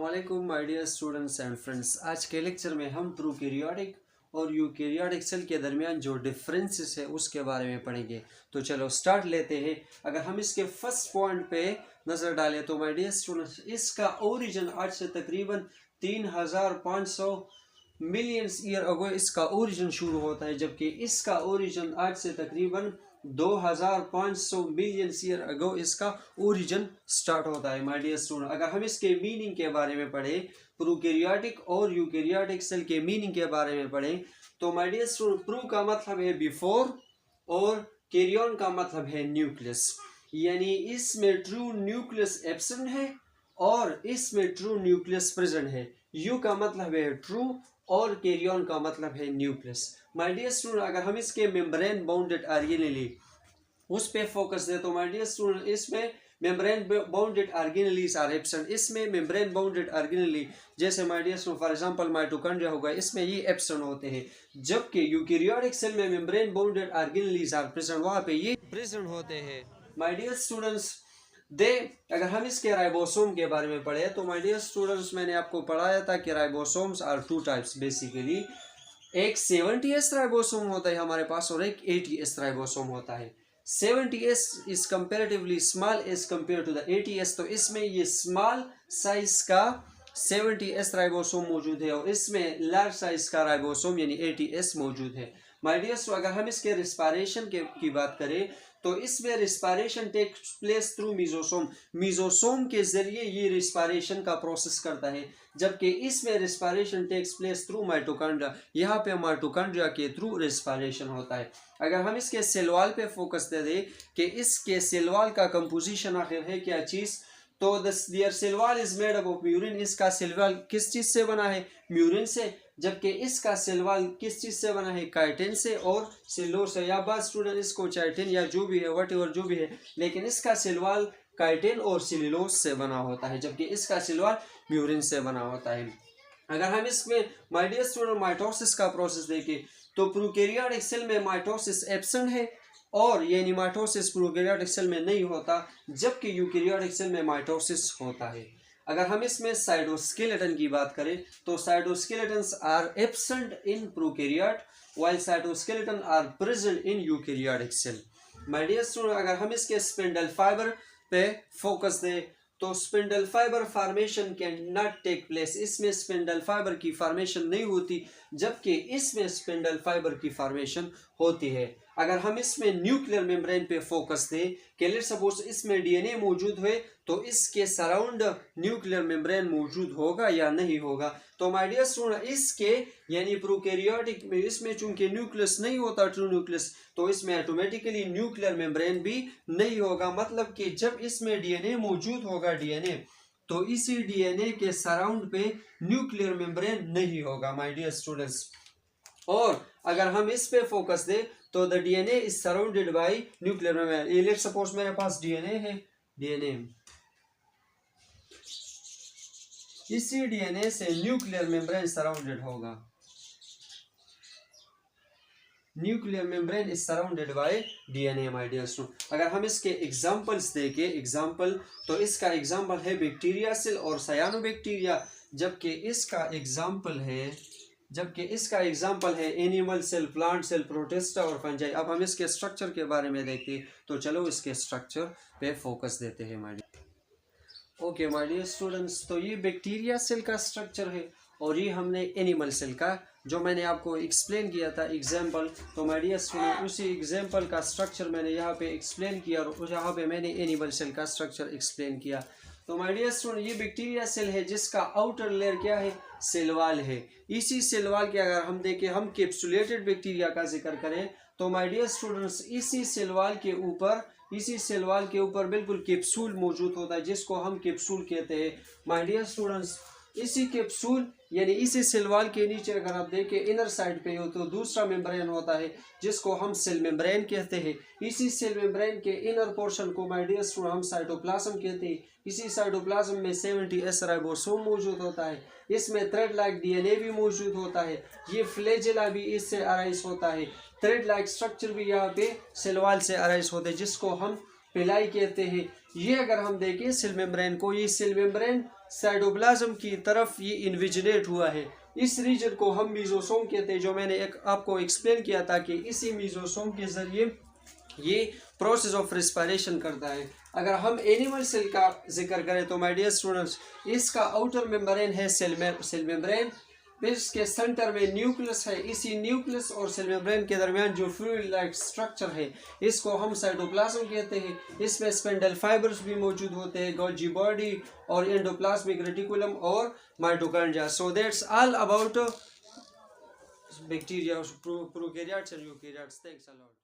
अस्सलाम वालेकुम my dear students and friends. आज के लेक्चर में हम प्रोकैरियोटिक और यूकैरियोटिक सेल के दरमियान जो डिफरेंसेस है उसके बारे में पढ़ेंगे। तो चलो स्टार्ट लेते हैं। अगर हम इसके फर्स्ट पॉइंट पे नज़र डालें तो माय डियर स्टूडेंट्स, इसका ओरिजिन आज से तकरीबन 3500 मिलियंस ईयर अगो इसका ओरिजिन शुरू होता है, जबकि इसका ओरिजिन आज से तकरीबन 2500 मिलियन ईयर अगो इसका ओरिजिन स्टार्ट होता है। माय डियर स्टूडेंट, अगर हम इसके मीनिंग के बारे में पढ़ें, प्रोकैरियोटिक और यूकैरियोटिक सेल के मीनिंग के बारे में पढ़ें, तो माय डियर स्टूडेंट, प्रो का मतलब है बिफोर और कैरियन का मतलब है न्यूक्लियस, यानी इसमें ट्रू न्यूक्लियस एब्सेंट है और इसमें ट्रू न्यूक्लियस प्रेजेंट है। यू का मतलब है ट्रू और कैरियन का मतलब है न्यूक्लियस। माय डियर स्टूडेंट, अगर हम इसके मेम्ब्रेन बाउंडेड ऑर्गेनेली उस पे फोकस दे तो माय डियर स्टूडेंट, इसमें membrane bounded organelles are absent. इसमें मेम्ब्रेन बाउंडेड ऑर्गेनेली जैसे my dear student for example mitochondria होगा, इसमें ये एब्सेंट होते हैं, जबकि यूकैरियोटिक सेल में membrane bounded organelles are present, वहां पे ये प्रेजेंट होते हैं। माय डियर स्टूडेंट्स, अगर हम इसके राइबोसोम के बारे में पढ़े तो माय डियर स्टूडेंट्स, मैंने आपको पढ़ाया था कि ribosomes are two types basically. एक 70s राइबोसोम होता है हमारे पास और एक 80s राइबोसोम होता है। 70s is comparatively small as compare to the 80s, तो इसमें ये स्मॉल साइज का 70s राइबोसोम मौजूद है और इसमें लार्ज साइज का राइबोसोम यानी 80s मौजूद है। माय डियर्स, अगर हम इसके रिस्पायरेशन की बात करें तो इसमें respiration take place through mesosome. Mesosome के जरिए ये रिस्पायरेशन का प्रोसेस करता है, जबकि इसमें respiration takes place through mitochondria. यहाँ पे माइटोकॉन्ड्रिया के थ्रू रिस्पायरेशन होता है। अगर हम इसके सेल वॉल पे फोकस दे दें कि इसके सेल वॉल का कंपोजिशन आखिर है क्या चीज़, तो their cell wall is made up of murein. इसका सेल वॉल किस चीज़ से बना है? म्यूरिन से। जबकि इसका सेल वॉल किस चीज़ से बना है? काइटिन से और सेलुलोज से। या बात स्टूडेंट इसको चाइटिन या जो भी है वट एवर जो भी है, लेकिन इसका सेल वॉल काइटिन और सेलुलोज से बना होता है, जबकि इसका सेल वॉल म्यूरिन से बना होता है। अगर हम इसमें माय डियर स्टूडेंट माइटोसिस का प्रोसेस देखें तो प्रोकैरियोटिक सेल में माइटोसिस एब्सेंट है और यानी माइटोसिस प्रोकैरियोटिक सेल में नहीं होता, जबकि यूकैरियोटिक सेल में माइटोसिस होता है। अगर हम इसमें साइटोस्केलेटन की बात करें तो cytoskeletons are absent in prokaryote while cytoskeleton are present in eukaryotic cell. My dear student, अगर हम इसके स्पिंडल फाइबर पे फोकस दें तो spindle fibre formation can not take place. इसमें स्पिंडल फाइबर की फॉर्मेशन नहीं होती, जबकि इसमें स्पिंडल फाइबर की फॉर्मेशन होती है। अगर हम इसमें न्यूक्लियर मेम्ब्रेन पे फोकस दें कि लेट्स सपोज इसमें डीएनए मौजूद है तो इसके सराउंड न्यूक्लियर मेम्ब्रेन मौजूद होगा या नहीं होगा। तो माय डियर स्टूडेंट, इसके यानी प्रोकैरियोटिक में इसमें चूंकि न्यूक्लियस नहीं होता ट्रू न्यूक्लियस, तो इसमें ऑटोमेटिकली न्यूक्लियर मेम्ब्रेन भी नहीं होगा। मतलब कि जब इसमें डीएनए मौजूद होगा तो इसी डीएनए के सराउंड पे न्यूक्लियर मेम्ब्रेन नहीं होगा माय डियर स्टूडेंट्स। और अगर हम इस पे फोकस दें तो the DNA is surrounded by nuclear membrane. Let's suppose मेरे पास डीएनए है, डीएनए इसी डीएनए से न्यूक्लियर मेम्ब्रेन सराउंडेड होगा। Nuclear membrane is surrounded by DNA my dear student. अगर हम इसके एग्जांपल्स देखें एग्जांपल, तो इसका एग्जांपल है बैक्टीरिया सेल और सायानोबैक्टीरिया, जबकि इसका एग्जांपल है animal cell, plant cell, protista और फंजाई। अब हम इसके स्ट्रक्चर के बारे में देखते हैं, तो चलो इसके स्ट्रक्चर पे फोकस देते हैं my dear. Okay my dear students, तो ये बैक्टीरिया सेल का स्ट्रक्चर है और ये हमने एनिमल सेल का जो मैंने आपको एक्सप्लेन किया था एग्जाम्पल, तो माय डियर स्टूडेंट उसी एग्जाम्पल का स्ट्रक्चर मैंने यहाँ पे एक्सप्लेन किया और यहाँ पे मैंने एनिमल सेल का स्ट्रक्चर एक्सप्लेन किया। तो माय डियर स्टूडेंट, ये बैक्टीरिया सेल है जिसका आउटर लेयर क्या है? सेल वॉल है। इसी सेल वॉल के अगर हम देखें, हम कैप्सुलेटेड बैक्टीरिया का जिक्र करें तो माय डियर स्टूडेंट्स इसी सेल वॉल के ऊपर बिल्कुल कैप्सूल मौजूद होता है, जिसको हम कैप्सूल कहते हैं माय डियर स्टूडेंट्स। इसी कैप्सूल यानी इसी सेल वॉल के नीचे अगर आप देखें इनर साइड पे हो तो दूसरा मेम्ब्रेन होता है जिसको हम सेल मेम्ब्रेन कहते हैं। इसी सेल मेम्ब्रेन के इनर पोर्शन को माय डियर स्टूडेंट हम साइटोप्लाज्म कहते हैं। इसी साइटोप्लाज्म में 70s राइबोसोम मौजूद होता है। इसमें थ्रेड लाइक डीएनए भी मौजूद होता है। ये फ्लैजेला भी इससे अराइज होता है। थ्रेड लाइक स्ट्रक्चर भी यहाँ पे सेल वॉल से अराइज होते हैं, जिसको हम पिलाई कहते हैं। ये अगर हम देखें सेल मेम्ब्रेन को, ये सेल मेम्ब्रेन साइटोप्लाज्म की तरफ ये इन्विजिनेट हुआ है। इस रीजन को हम मीजोसोम कहते हैं, जो मैंने आपको एक्सप्लेन किया था कि इसी मीजोसोम के जरिए ये प्रोसेस ऑफ रिस्पायरेशन करता है। अगर हम एनिमल सेल का जिक्र करें तो माय डियर स्टूडेंट्स, इसका आउटर मेम्ब्रेन है सेल मेम्ब्रेन, फिर इसके सेंटर में न्यूक्लियस है। इसी न्यूक्लियस और सेल मेम्ब्रेन के दरमियान जो फ्लूइड लाइक स्ट्रक्चर है, इसको हम साइटोप्लाज्म कहते हैं। इसमें स्पेंडल फाइबर्स भी मौजूद होते हैं, गोल्जी बॉडी और एंडोप्लाज्मिक रेटिकुलम और mitochondria. So that's all about bacteria, prokaryotes and eukaryotes. Thanks a lot.